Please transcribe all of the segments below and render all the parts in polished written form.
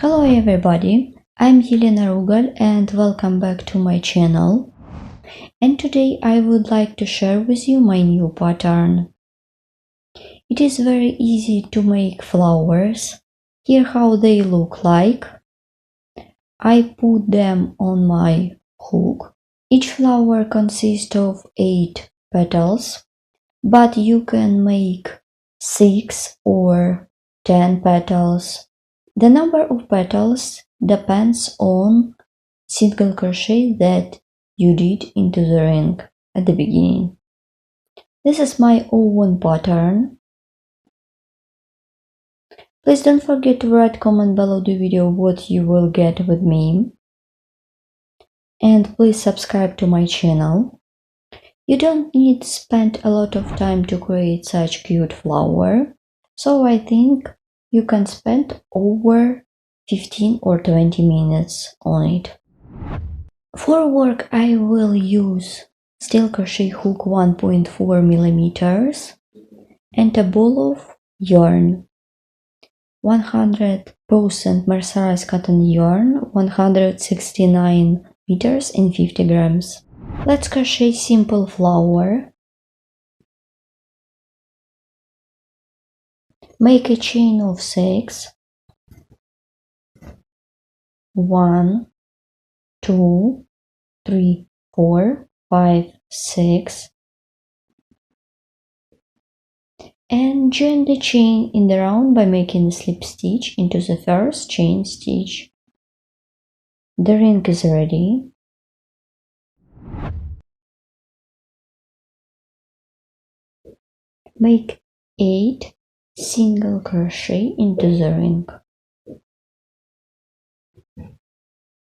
Hello everybody, I'm Elena Rugal and welcome back to my channel. And today I would like to share with you my new pattern. It is very easy to make flowers. Here how they look like. I put them on my hook. Each flower consists of 8 petals, but you can make 6 or 10 petals. The number of petals depends on single crochet that you did into the ring at the beginning. This is my own pattern. Please don't forget to write comment below the video what you will get with me. And please subscribe to my channel. You don't need to spend a lot of time to create such cute flower, so I think you can spend over 15 or 20 minutes on it. For work I will use steel crochet hook 1.4 millimeters and a ball of yarn. 100% mercerized cotton yarn, 169 meters and 50 grams. Let's crochet simple flower. Make a chain of 6. 1, 2, 3, 4, 5, 6. And join the chain in the round by making a slip stitch into the first chain stitch. The ring is ready. Make 8 single crochet into the ring.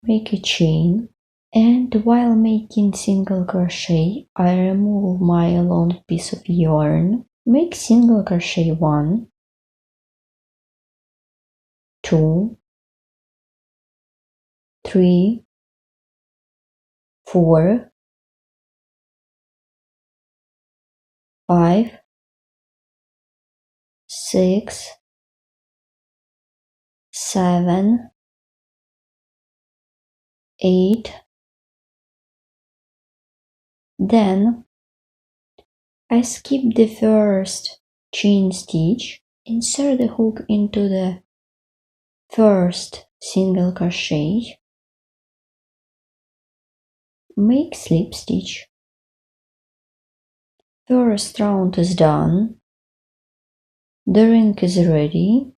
Make a chain, and while making single crochet I remove my long piece of yarn. Make single crochet 1, 2, 3, 4, 5, 6, 7, 8. Then I skip the first chain stitch, insert the hook into the first single crochet, make slip stitch. First round is done. The ring is ready.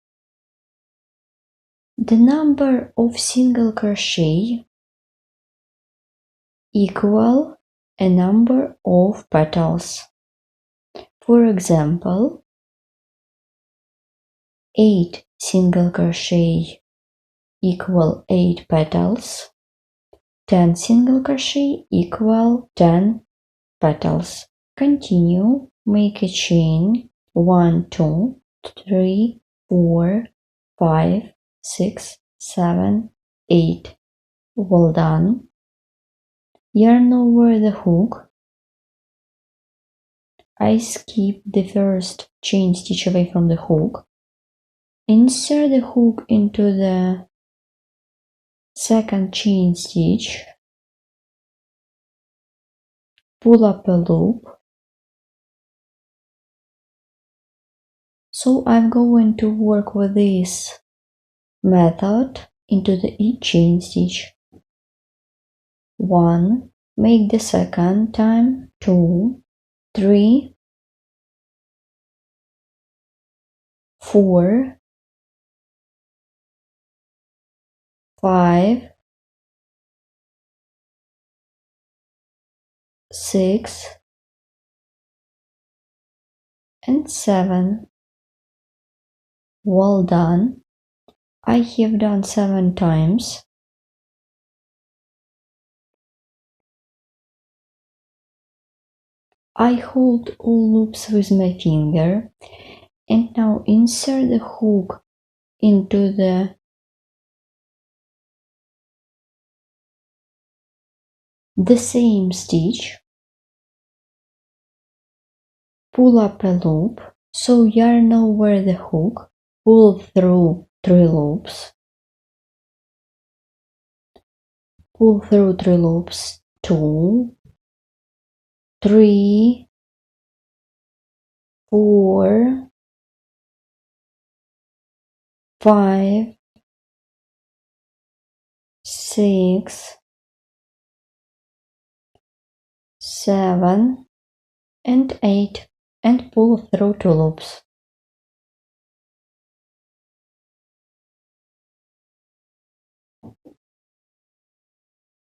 The number of single crochet equal a number of petals. For example, 8 single crochet equal 8 petals, 10 single crochet equal 10 petals. Continue, make a chain 1, 2, 3, 4, 5, 6, 7, 8. Well done. Yarn over the hook. I skip the first chain stitch away from the hook. Insert the hook into the second chain stitch. Pull up a loop. So I'm going to work with this method into the each chain stitch. 1, make the second time, 2, 3, 4, 5, 6, and 7. Well done. I have done 7 times. I hold all loops with my finger and now insert the hook into the same stitch. Pull up a loop, so yarn over the hook, pull through 3 loops, pull through 3 loops, 2, 3, 4, 5, 6, 7, and 8, and pull through 2 loops.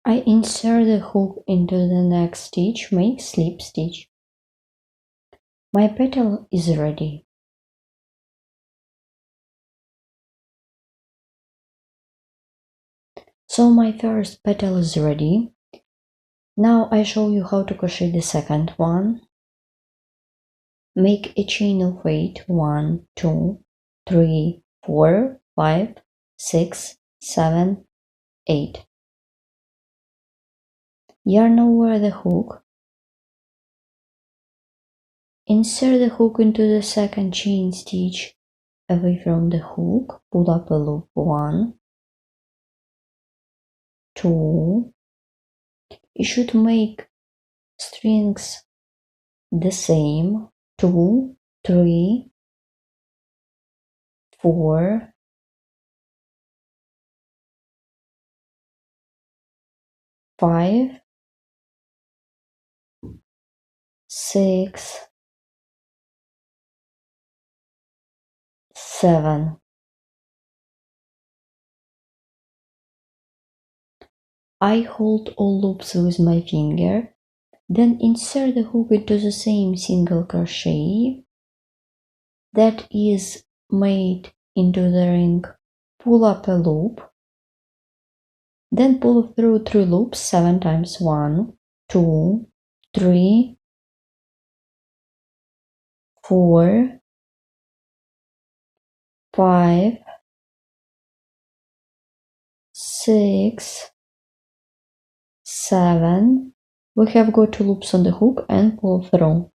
I insert the hook into the next stitch, make slip stitch. My petal is ready. So my first petal is ready. Now I show you how to crochet the second one. Make a chain of 8, 1, 2, 3, 4, 5, 6, 7, 8. Yarn over the hook. Insert the hook into the second chain stitch away from the hook. Pull up a loop, 1, 2. You should make strings the same, 2, 3, 4, 5, 6, 7. I hold all loops with my finger, then insert the hook into the same single crochet that is made into the ring. Pull up a loop, then pull through 3 loops 7 times, 1, 2, 3, 4, 5, 6, 7. We have got 2 loops on the hook and pull through.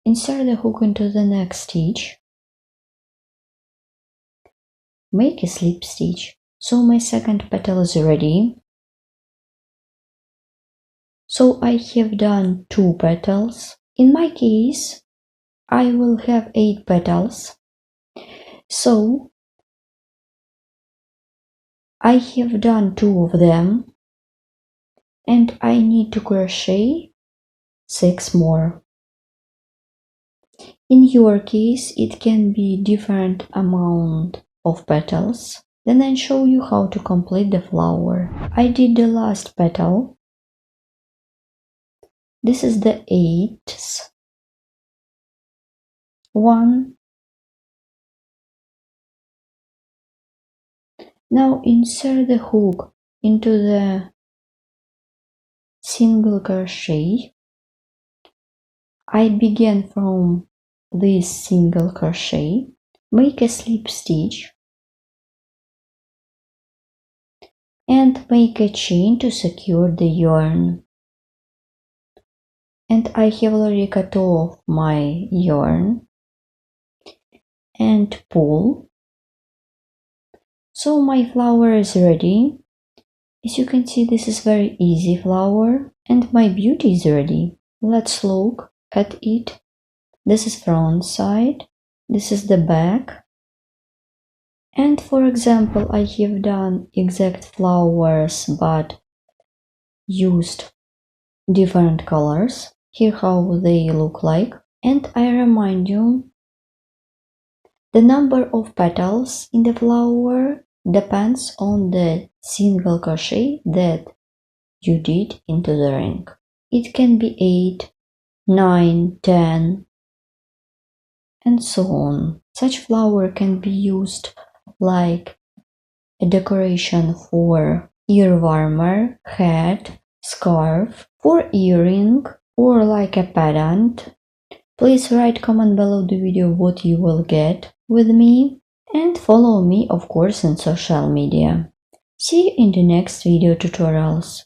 Insert the hook into the next stitch. Make a slip stitch. So my second petal is ready. So I have done 2 petals. In my case, I will have 8 petals. So I have done 2 of them, and I need to crochet 6 more. In your case, it can be different amount of petals. Then I'll show you how to complete the flower. I did the last petal. This is the 8th one. Now insert the hook into the single crochet. I begin from this single crochet, make a slip stitch, and make a chain to secure the yarn. And I have already cut off my yarn and pull. So my flower is ready. As you can see, this is very easy flower, and my beauty is ready. Let's look at it. This is front side, this is the back. And for example, I have done exact flowers but used different colors. Here how they look like. And I remind you, the number of petals in the flower depends on the single crochet that you did into the ring. It can be 8, 9, 10, and so on. Such flower can be used like a decoration for ear warmer, hat, scarf, for earring, or like a pendant. Please write comment below the video what you will get with me, and follow me of course in social media. See you in the next video tutorials.